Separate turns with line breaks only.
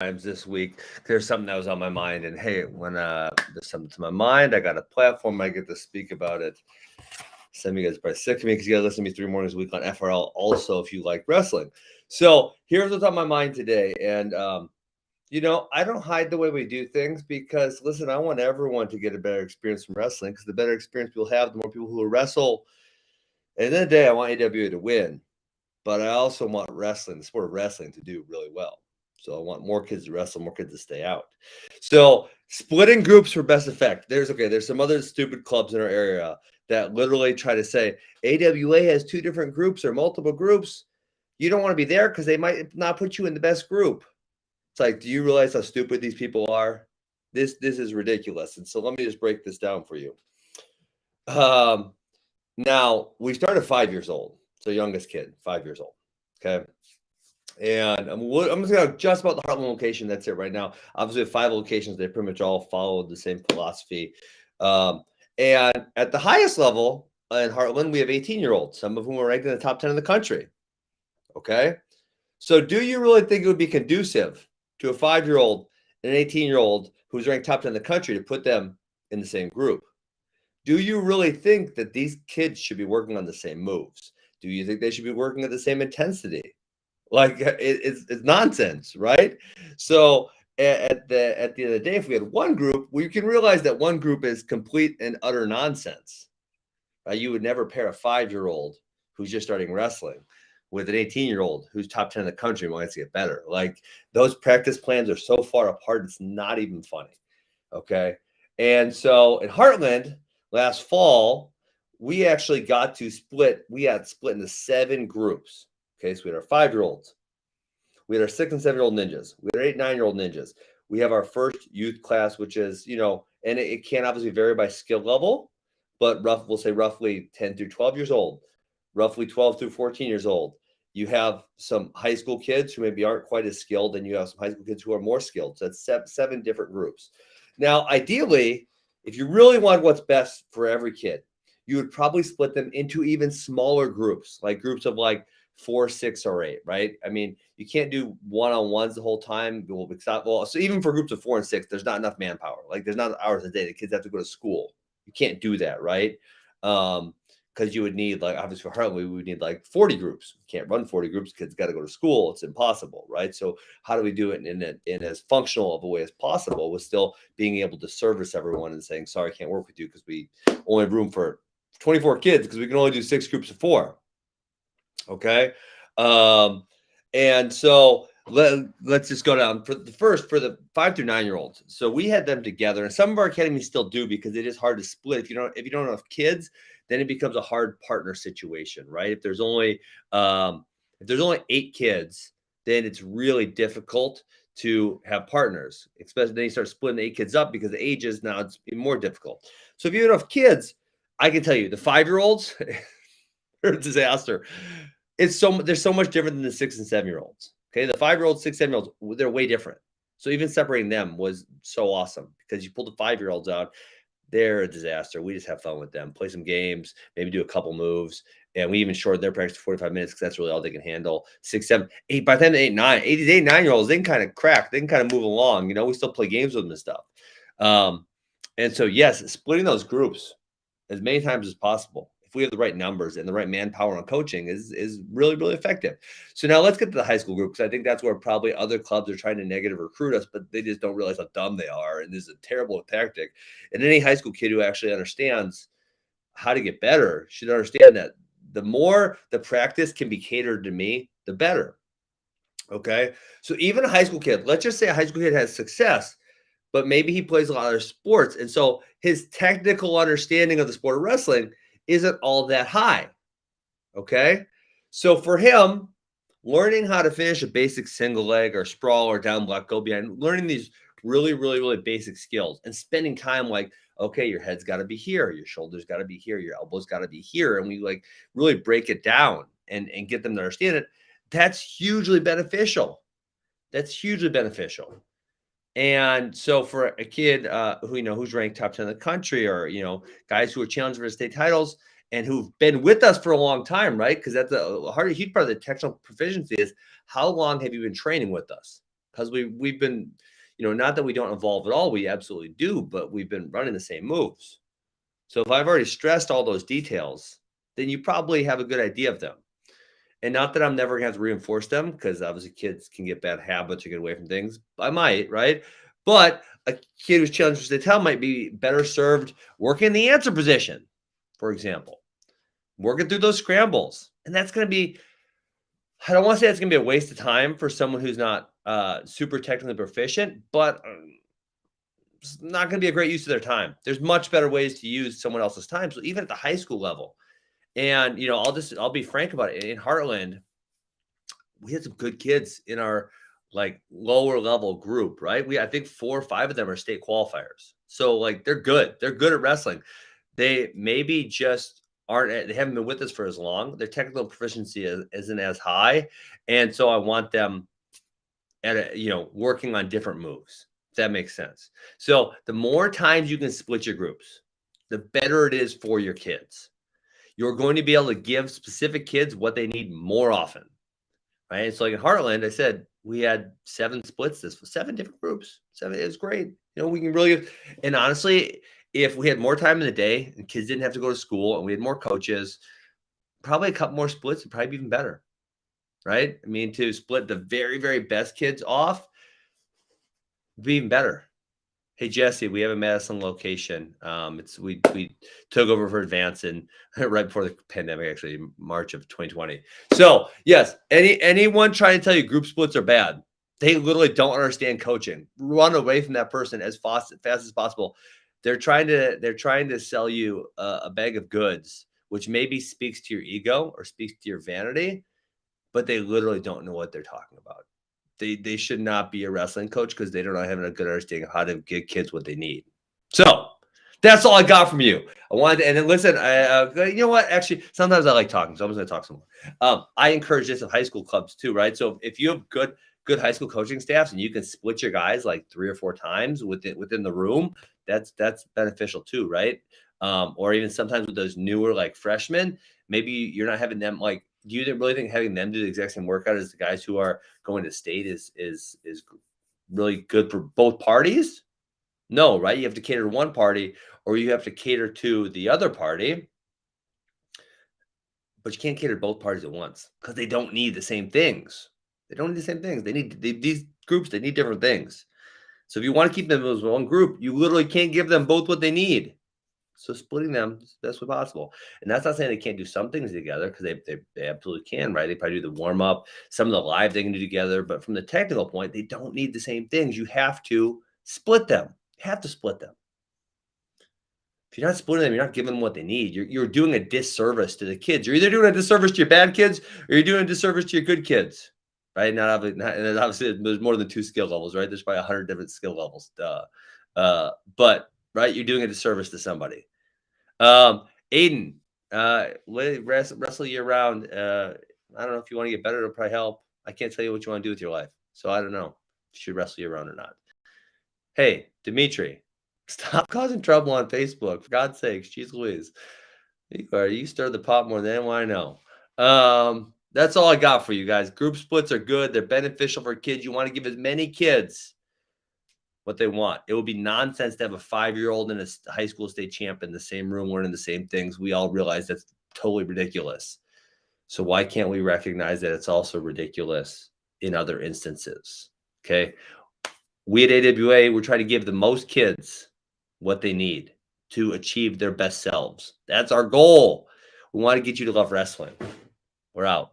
times this week. There's something that was on my mind, and hey, when there's something to my mind, I got a platform I get to speak about it. Some of you guys are probably sick of me because you got to listen to me 3 mornings a week on FRL. Also, if you like wrestling, so here's what's on my mind today, and I don't hide the way we do things because listen, I want everyone to get a better experience from wrestling because the better experience we'll have, the more people who will wrestle. And at the end of the day, I want AWA to win, but I also want wrestling, the sport of wrestling, to do really well. So I want more kids to wrestle, more kids to stay out. So splitting groups for best effect. There's some other stupid clubs in our area that literally try to say AWA has 2 different groups or multiple groups. You don't want to be there because they might not put you in the best group. It's like, do you realize how stupid these people are? This is ridiculous. And so let me just break this down for you. Now we started 5 years old. So youngest kid, 5 years old. Okay. And I'm just going to just about the Hartland location. That's it right now. Obviously, 5 locations. They pretty much all follow the same philosophy. And at the highest level in Hartland, we have 18-year-olds, some of whom are ranked in the top 10 in the country. Okay. So do you really think it would be conducive to a 5-year-old and an 18-year-old who's ranked top 10 in the country to put them in the same group? Do you really think that these kids should be working on the same moves? Do you think they should be working at the same intensity? Like it's nonsense, right? So at the end of the day, if we had one group, we can realize that one group is complete and utter nonsense. You would never pair a 5-year-old who's just starting wrestling with an 18-year-old who's top 10 in the country and wants to get better. Like those practice plans are so far apart, it's not even funny. Okay. And so in Hartland last fall, we actually got to split. We had split into 7 groups. Okay. So we had our 5-year-olds. We had our 6 and 7-year-old ninjas. We had our 8 and 9-year-old ninjas. We have our first youth class, which is, and it can obviously vary by skill level, but we'll say roughly 10 through 12 years old, roughly 12 through 14 years old. You have some high school kids who maybe aren't quite as skilled, and you have some high school kids who are more skilled. So that's 7 different groups. Now, ideally, if you really want what's best for every kid, you would probably split them into even smaller groups, like groups of like 4, 6, or 8, right? I mean, you can't do one-on-ones the whole time. Well, so even for groups of 4 and 6, there's not enough manpower. Like there's not hours a day. The kids have to go to school. You can't do that, right? Because you would need, like, obviously for Hartland, we would need like 40 groups. You can't run 40 groups. Kids got to go to school. It's impossible, right? So how do we do it in as functional of a way as possible with still being able to service everyone and saying, sorry, I can't work with you because we only have room for 24 kids because we can only do 6 groups of 4. Okay. And so let's just go down for the 5 through 9-year-olds. So we had them together, and some of our academies still do because it is hard to split. If you don't have enough kids, then it becomes a hard partner situation, right? If there's only 8 kids, then it's really difficult to have partners, especially then you start splitting the 8 kids up because the ages, now it's even more difficult. So if you have enough kids, I can tell you the 5-year-olds are a disaster. There's so much different than the 6 and 7-year-olds. Okay. The 5-year-olds, 6, 7-year-olds, they're way different. So even separating them was so awesome because you pull the 5-year-olds out, they're a disaster. We just have fun with them, play some games, maybe do a couple moves. And we even shortened their practice to 45 minutes because that's really all they can handle. 6, 7, 8, by the time 8, 9, 8, 9-year-olds, they can kind of crack, they can kind of move along. We still play games with them and stuff. And so, yes, splitting those groups as many times as possible, if we have the right numbers and the right manpower on coaching, is really, really effective. So now let's get to the high school group, because I think that's where probably other clubs are trying to negative recruit us, but they just don't realize how dumb they are. And this is a terrible tactic. And any high school kid who actually understands how to get better should understand that the more the practice can be catered to me, the better. Okay. So even a high school kid, let's just say a high school kid has success, but maybe he plays a lot of other sports. And so his technical understanding of the sport of wrestling isn't all that high. Okay. So for him, learning how to finish a basic single leg or sprawl or down block, go behind, learning these really, really, really basic skills and spending time like, okay, your head's got to be here, your shoulders got to be here, your elbows got to be here. And we like really break it down and get them to understand it. That's hugely beneficial. That's hugely beneficial. And so for a kid who's ranked top 10 in the country, or, guys who are challenging for state titles and who've been with us for a long time, right? Because that's a huge part of the technical proficiency is how long have you been training with us? because we've been, not that we don't evolve at all, we absolutely do, but we've been running the same moves. So if I've already stressed all those details, then you probably have a good idea of them. And not that I'm never going to have to reinforce them, because obviously kids can get bad habits or get away from things. I might, right? But a kid who's challenged with the tell might be better served working the answer position, for example, working through those scrambles. And that's going to be, I don't want to say it's going to be a waste of time for someone who's not super technically proficient, but it's not going to be a great use of their time. There's much better ways to use someone else's time. So even at the high school level, and I'll be frank about it. In Hartland, we had some good kids in our like lower level group, right? I think 4 or 5 of them are state qualifiers. So like they're good. They're good at wrestling. They maybe just they haven't been with us for as long. Their technical proficiency isn't as high. And so I want them at working on different moves. If that makes sense. So the more times you can split your groups, the better it is for your kids. You're going to be able to give specific kids what they need more often, right? So like in Hartland, I said we had 7 splits, 7 different groups. 7, it was great. We can really, and honestly, if we had more time in the day and kids didn't have to go to school and we had more coaches, probably a couple more splits would probably be even better, right? I mean, to split the very, very best kids off would be even better. Hey, Jesse, we have a Madison location. We took over for Advance right before the pandemic, actually, March of 2020. So yes, anyone trying to tell you group splits are bad, they literally don't understand coaching. Run away from that person as fast as possible. They're trying to sell you a bag of goods, which maybe speaks to your ego or speaks to your vanity, but they literally don't know what they're talking about. They should not be a wrestling coach because they don't have a good understanding of how to give kids what they need. So that's all I got from you. I wanted to, and then listen, you know what? Actually, sometimes I like talking, so I'm just going to talk some more. I encourage this of high school clubs too, right? So if you have good high school coaching staffs and you can split your guys like 3 or 4 times within the room, that's beneficial too, right? Or even sometimes with those newer like freshmen, maybe you're not having them like. Do you really think having them do the exact same workout as the guys who are going to state is really good for both parties? No, right? You have to cater to one party or you have to cater to the other party, but you can't cater to both parties at once because they don't need the same things. They don't need the same things. These groups, they need different things. So if you want to keep them as one group, you literally can't give them both what they need. So splitting them is the best way possible. And that's not saying they can't do some things together because they absolutely can, right? They probably do the warm-up, some of the live they can do together. But from the technical point, they don't need the same things. You have to split them. You have to split them. If you're not splitting them, you're not giving them what they need. You're doing a disservice to the kids. You're either doing a disservice to your bad kids or you're doing a disservice to your good kids, right? And obviously, there's more than 2 skill levels, right? There's probably 100 different skill levels. But right, you're doing a disservice to somebody. Aiden, wrestle year round. I don't know if you want to get better, it'll probably help. I can't tell you what you want to do with your life. So I don't know if you should wrestle year round or not. Hey, Dimitri, stop causing trouble on Facebook. For God's sakes, geez Louise. You stir the pot more than anyone I know. That's all I got for you guys. Group splits are good. They're beneficial for kids. You want to give as many kids what they want. It would be nonsense to have a 5-year-old and a high school state champ in the same room learning the same things. We all realize that's totally ridiculous. So why can't we recognize that it's also ridiculous in other instances? Okay. We at AWA, we're trying to give the most kids what they need to achieve their best selves. That's our goal. We want to get you to love wrestling. We're out.